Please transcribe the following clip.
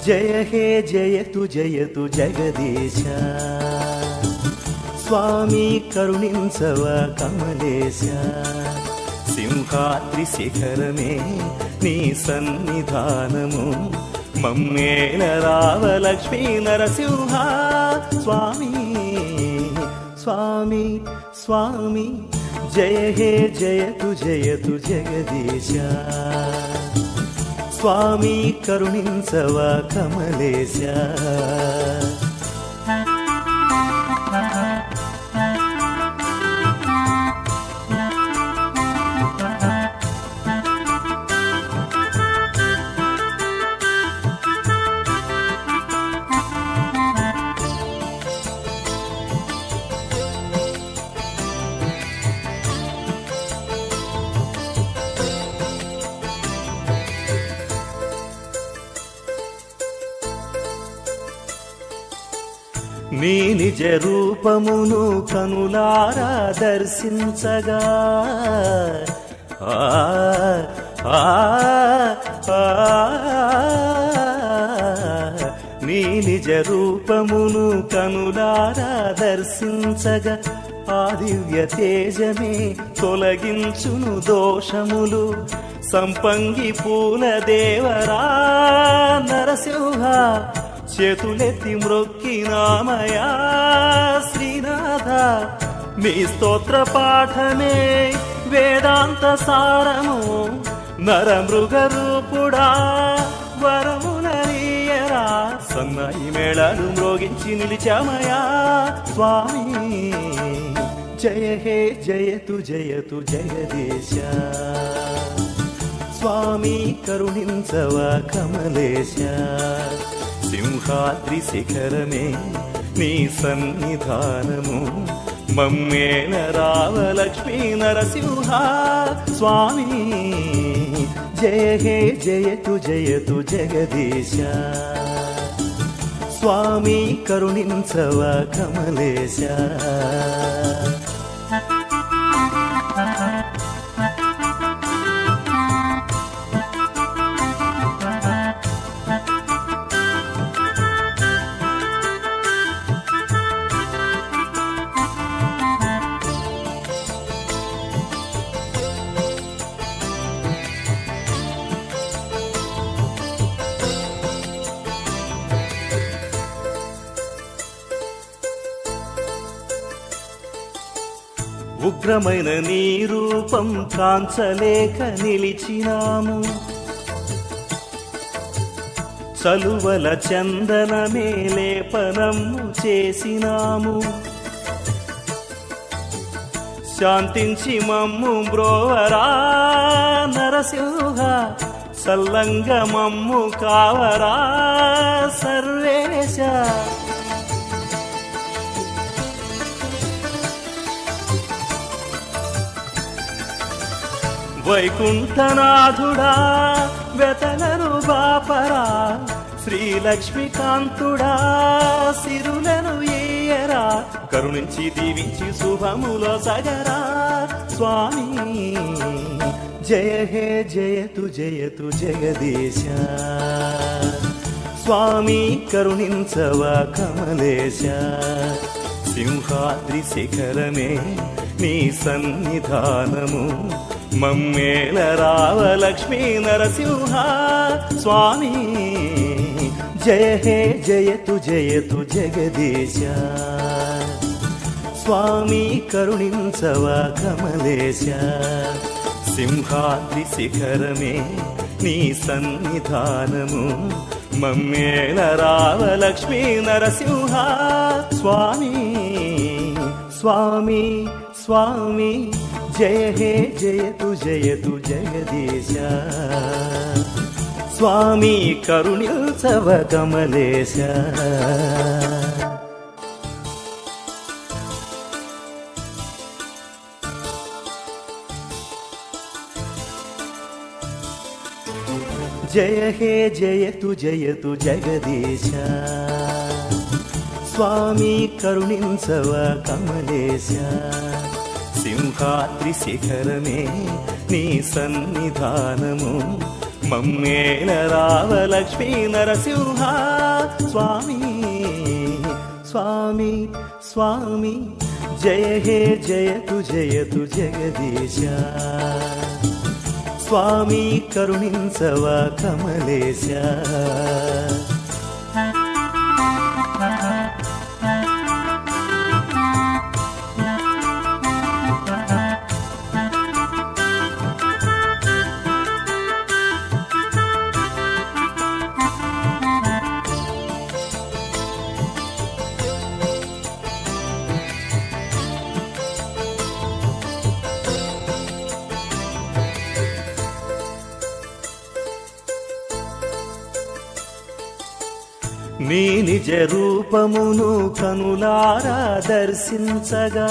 జయ హే జయతు జయతు జగదీశ స్వామి కరుణించవ కమలేశ సింహాద్రి శిఖరమే నీ సన్నిధానము మమ్మేల రావ లక్ష్మీ నరసింహ స్వామి స్వామి స్వామి జయ హే జయతు జయతు జగదీశ స్వామి కరుణించవ కమలేశ నీ నిజ రూపమును కనులారా దర్శించగా నీ నిజ రూపమును కనులారా దర్శించగా ఆ దివ్య తేజమే తొలగించును దోషములు సంపంగి పూల దేవరా నరసింహ చేతులెత్తి మ్రొక్కినామయా శ్రీనాథ నీ స్తోత్ర పాఠమే వేదాంత సారము నరమృగ రూపుడా వరమునరియరా సన్నాయి మేళాలు మ్రోగించి నిలిచామయా స్వామి జయ హే జయతు జయతు జగదీశ స్వామి కరుణించవ కమలేశ సింహాద్రి శిఖరమే నీ సన్నిధానము మమ్మేల రావ లక్ష్మీ నరసింహ స్వామి జయ హే జయతు జయతు జగదీశ స్వామి కరుణించవ కమలేశ ఉగ్రమైన నీ రూపం కాంచలేక నిలిచినాము చలువల చందనమే లేపనము చేసినాము శాంతించి మమ్ము బ్రోవరా నరసింహ సల్లంగ మమ్ము కావరా సర్వేశ వైకుంఠనాథుడా వెతలను బాపరా శ్రీలక్ష్మీకాంతుడా సిరులను ఏయరా కరుణించి దీవించి శుభములో సగరా స్వామి జయ హే జయతు జయతు జగదీశ స్వామి కరుణించవ కమలేశ సింహాద్రి శిఖరమే నీ సన్నిధానము మమ్మేల రావ లక్ష్మీ నరసింహ స్వామి జయ హే జయతు జయతు జగదీశ స్వామి కరుణించవ కమలేశ సింహాద్రి శిఖరమే నీ సన్నిధానము మమ్మేల రావ లక్ష్మీ నరసింహ స్వామి స్వామి స్వామి జయ హే జయతు జయతు జగదీశ స్వామి కరుణించవ కమలేశ జయ హే జయతు జయతు జగదీశ స్వామి కరుణించవ కమలేశ సింహాద్రి శిఖరమే నీ సన్నిధానము మమ్మేల రావ లక్ష్మీ నరసింహ స్వామి స్వామి స్వామి జయ హే జయతు జయతు జగదీశ స్వామి కరుణించవ కమలేశ నీ నిజ రూపమును కనులారా దర్శించగా